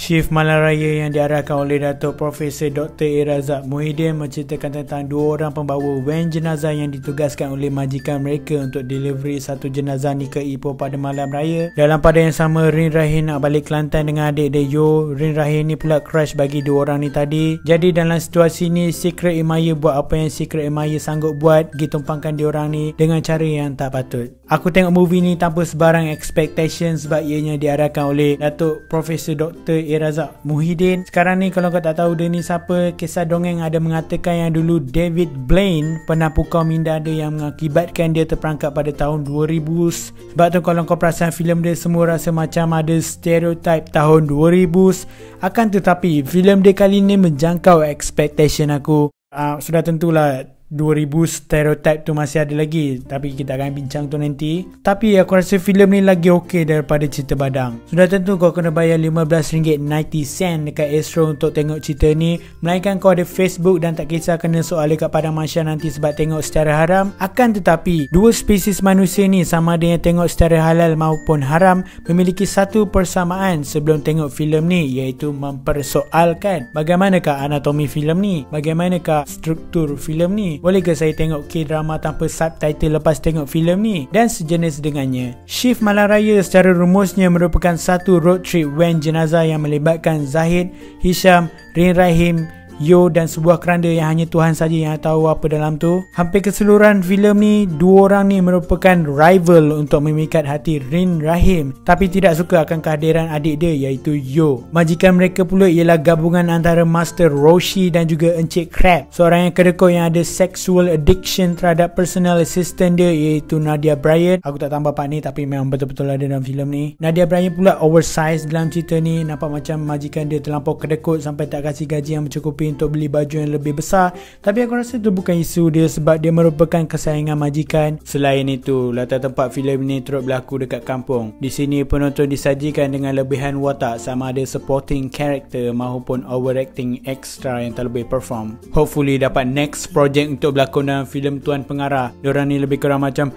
Shift Malam Raya yang diarahkan oleh Datuk Profesor Dr. Razak Muhyiddin menceritakan tentang dua orang pembawa van jenazah yang ditugaskan oleh majikan mereka untuk delivery satu jenazah ni ke Ipoh pada malam raya. Dalam pada yang sama, Rin Rahim nak balik Kelantan dengan adik dia Yo. Rin Rahim ni pula crush bagi dua orang ni tadi. Jadi dalam situasi ni, Secret Emaya buat apa yang Secret Emaya sanggup buat, pergi tumpangkan diorang ni dengan cara yang tak patut. Aku tengok movie ni tanpa sebarang expectation sebab ianya diarahkan oleh Datuk Profesor Dr. Razak Muhyiddin. Sekarang ni kalau kau tak tahu dia ni siapa, kisah dongeng ada mengatakan yang dulu David Blaine pernah pukau minda dia yang mengakibatkan dia terperangkap pada tahun 2000. Sebab tu kalau kau perasan filem dia semua rasa macam ada stereotype tahun 2000. Akan tetapi filem dia kali ni menjangkau expectation aku. Sudah tentulah 2000 stereotype tu masih ada lagi, tapi kita akan bincang tu nanti. Tapi aku rasa filem ni lagi okey daripada cerita Badang. Sudah tentu kau kena bayar RM15.90 dekat Astro untuk tengok cerita ni, melainkan kau ada Facebook dan tak kisah kena soal dekat Padang Masya nanti sebab tengok secara haram. Akan tetapi dua spesies manusia ni, sama ada yang tengok secara halal maupun haram, memiliki satu persamaan sebelum tengok filem ni, iaitu mempersoalkan bagaimanakah anatomi filem ni, bagaimanakah struktur filem ni, bolehkah saya tengok K-drama tanpa subtitle lepas tengok filem ni, dan sejenis dengannya. Shift Malam Raya secara rumusnya merupakan satu road trip van jenazah yang melibatkan Zahid, Hisham, Rin Rahim, Yo dan sebuah keranda yang hanya Tuhan saja yang tahu apa dalam tu. Hampir keseluruhan filem ni, dua orang ni merupakan rival untuk memikat hati Rin Rahim, tapi tidak suka akan kehadiran adik dia iaitu Yo. Majikan mereka pula ialah gabungan antara Master Roshi dan juga Encik Crab, seorang yang kedekut yang ada sexual addiction terhadap personal assistant dia iaitu Nadia Bryant. Aku tak tambah part ni tapi memang betul-betul ada dalam filem ni. Nadia Bryant pula oversize dalam cerita ni, nampak macam majikan dia terlampau kedekut sampai tak kasih gaji yang mencukupi untuk beli baju yang lebih besar. Tapi aku rasa itu bukan isu dia sebab dia merupakan kesayangan majikan. Selain itu, latar tempat filem ini turut berlaku dekat kampung. Di sini penonton disajikan dengan lebihan watak, sama ada supporting character maupun overacting extra yang terlebih perform. Hopefully dapat next project untuk berlakon dalam filem Tuan Pengarah. Diorang ni lebih kurang macam,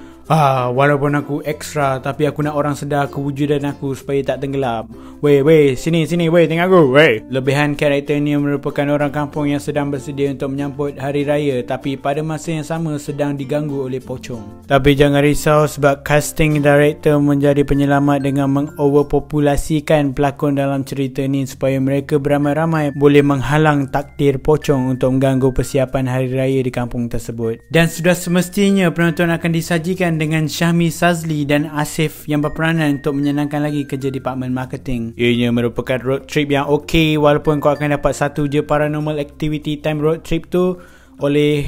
walaupun aku ekstra tapi aku nak orang sedar kewujudan aku supaya tak tenggelam. Weh, sini weh, tengok aku, weh. Lebihan karakter ni merupakan orang kampung yang sedang bersedia untuk menyambut hari raya, tapi pada masa yang sama sedang diganggu oleh pocong. Tapi jangan risau sebab casting director menjadi penyelamat dengan mengoverpopulasikan pelakon dalam cerita ni supaya mereka beramai-ramai boleh menghalang takdir pocong untuk mengganggu persiapan hari raya di kampung tersebut. Dan sudah semestinya penonton akan disajikan dengan Syahmi Sazli dan Asif yang berperanan untuk menyenangkan lagi kerja Department Marketing. Ianya merupakan road trip yang okey, walaupun kau akan dapat satu je paranormal activity time road trip tu oleh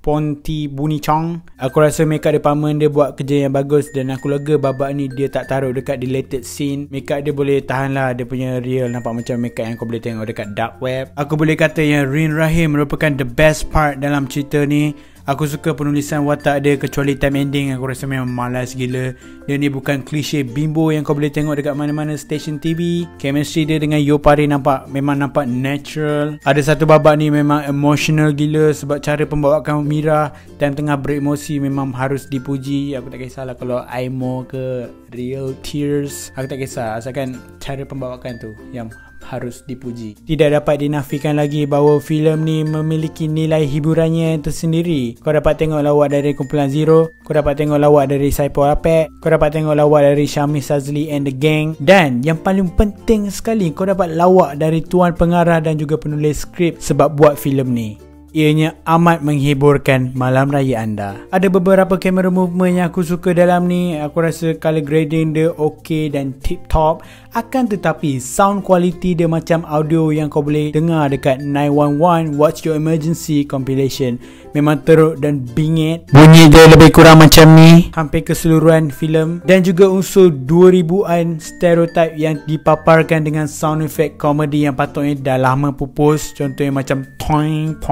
Ponti Bunichong. Aku rasa makeup department dia buat kerja yang bagus dan aku lega babak ni dia tak taruh dekat deleted scene. Makeup dia boleh tahan lah, dia punya real nampak macam makeup yang kau boleh tengok dekat dark web. Aku boleh kata yang Rin Rahim merupakan the best part dalam cerita ni. Aku suka penulisan watak dia, kecuali time ending aku rasa memang malas gila. Dia ni bukan klise bimbo yang kau boleh tengok dekat mana-mana stesen TV. Chemistry dia dengan Yo Pari memang nampak natural. Ada satu babak ni memang emotional gila sebab cara pembawakan Mira time tengah beremosi memang harus dipuji. Aku tak kisahlah kalau emo ke real tears, aku tak kisah, asalkan cara pembawakan tu yang harus dipuji. Tidak dapat dinafikan lagi bahawa filem ni memiliki nilai hiburannya yang tersendiri. Kau dapat tengok lawak dari kumpulan Zero, kau dapat tengok lawak dari Saipul Apek, kau dapat tengok lawak dari Syahmi Sazli and the gang, dan yang paling penting sekali, kau dapat lawak dari Tuan Pengarah dan juga penulis skrip sebab buat filem ni. Ianya amat menghiburkan malam raya anda. Ada beberapa camera movement yang aku suka dalam ni. Aku rasa color grading dia okey dan tip top. Akan tetapi sound quality dia macam audio yang kau boleh dengar dekat 911 What's Your Emergency compilation. Memang teruk dan bingit. Bunyi dia lebih kurang macam ni hampir keseluruhan filem, dan juga unsur 2000-an stereotype yang dipaparkan dengan sound effect komedi yang patutnya dah lama pupus. Contohnya macam toing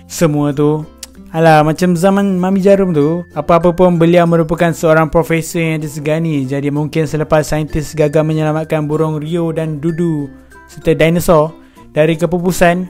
semua tu. Alah, macam zaman Mami Jarum tu. Apa-apa pun beliau merupakan seorang profesor yang disegani. Jadi mungkin selepas saintis gagal menyelamatkan burung Rio dan Dudu serta dinosaur dari kepupusan,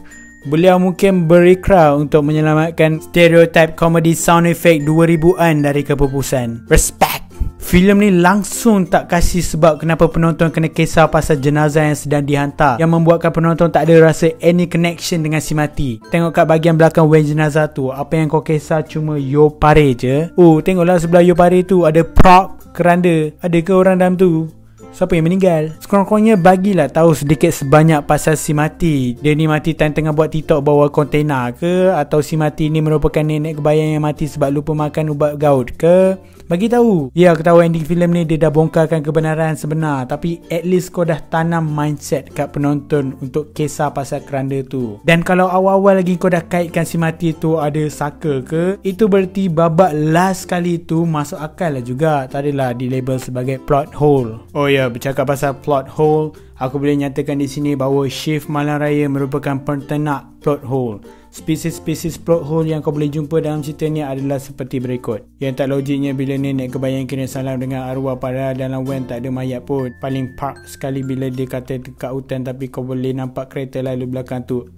beliau mungkin berikrar untuk menyelamatkan stereotype komedi sound effect 2000-an dari kepupusan. Respect. Filem ni langsung tak kasih sebab kenapa penonton kena kisah pasal jenazah yang sedang dihantar, yang membuatkan penonton tak ada rasa any connection dengan si mati. Tengok kat bahagian belakang van jenazah tu, apa yang kau kisah cuma Yo Pare je. Oh, tengoklah sebelah Yo Pare tu ada prop keranda. Ada ke orang dalam tu? Siapa yang meninggal? Sekurang-kurangnya bagilah tahu sedikit sebanyak pasal si mati. Dia ni mati tengah buat TikTok bawa kontena ke? Atau si mati ni merupakan nenek kebayang yang mati sebab lupa makan ubat gout ke? Bagi tahu. Ya, aku tahu ending filem ni dia dah bongkarkan kebenaran sebenar, tapi at least kau dah tanam mindset kat penonton untuk kisah pasal keranda tu. Dan kalau awal-awal lagi kau dah kaitkan si mati tu ada saka ke, itu berarti babak last kali tu masuk akal lah juga. Tak adalah di label sebagai plot hole. Oh ya, bercakap pasal plot hole, aku boleh nyatakan di sini bahawa Chief Malang Raya merupakan penternak plot hole. Spesies-spesies plot hole yang kau boleh jumpa dalam cerita ni adalah seperti berikut. Yang tak logiknya bila nenek kebayang kena salam dengan arwah padahal dalam van tak ada mayat pun. Paling park sekali bila dia kata dekat hutan tapi kau boleh nampak kereta lalu belakang tu.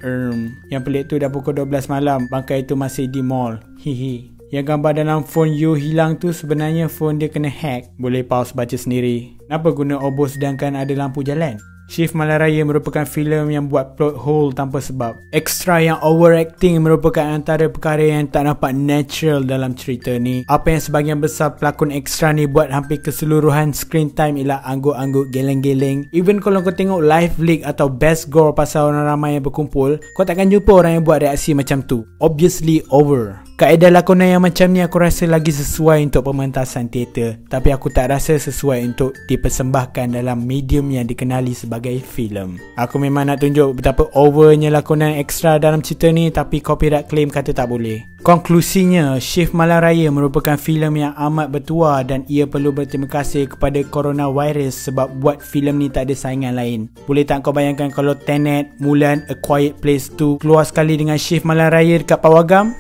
Yang pelik tu dah pukul 12 malam, bangkai tu masih di mall. Hihi. Yang gambar dalam phone you hilang tu sebenarnya phone dia kena hack. Boleh pause baca sendiri. Kenapa guna obor sedangkan ada lampu jalan? Chief Malang Raya merupakan filem yang buat plot hole tanpa sebab. Extra yang overacting merupakan antara perkara yang tak nampak natural dalam cerita ni. Apa yang sebahagian besar pelakon extra ni buat hampir keseluruhan screen time ialah angguk-angguk geleng-geleng. Even kalau kau tengok live leak atau best gore pasal orang ramai yang berkumpul, kau takkan jumpa orang yang buat reaksi macam tu. Obviously over. Kaedah lakonan yang macam ni aku rasa lagi sesuai untuk pementasan teater, tapi aku tak rasa sesuai untuk dipersembahkan dalam medium yang dikenali sebagai filem. Aku memang nak tunjuk betapa overnya lakonan ekstra dalam cerita ni, tapi copyright claim kata tak boleh. Konklusinya, Chief Malang Raya merupakan filem yang amat bertuah dan ia perlu berterima kasih kepada coronavirus sebab buat filem ni tak ada saingan lain. Boleh tak kau bayangkan kalau Tenet, Mulan, A Quiet Place 2 keluar sekali dengan Chief Malang Raya dekat Pawagam?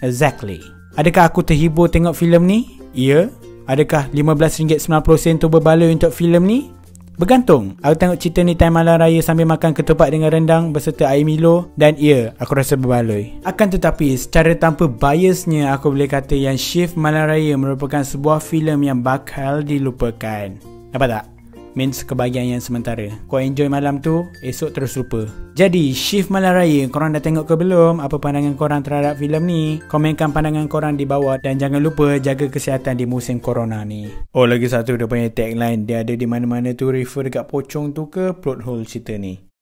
Exactly. Adakah aku terhibur tengok filem ni? Ya. Adakah RM15.90 tu berbaloi untuk filem ni? Bergantung. Aku tengok cerita ni time Malang Raya sambil makan ketupat dengan rendang beserta air Milo, dan ya, aku rasa berbaloi. Akan tetapi, secara tanpa biasnya aku boleh kata yang Chief Malang Raya merupakan sebuah filem yang bakal dilupakan. Nampak tak? Means kebahagiaan yang sementara. Kau enjoy malam tu, esok terus lupa. Jadi, Chief Malang Raya, korang dah tengok ke belum? Apa pandangan korang terhadap filem ni? Komenkan pandangan korang di bawah dan jangan lupa jaga kesihatan di musim corona ni. Oh, lagi satu dia punya tagline. Dia ada di mana-mana tu, refer dekat pocong tu ke plot hole cerita ni.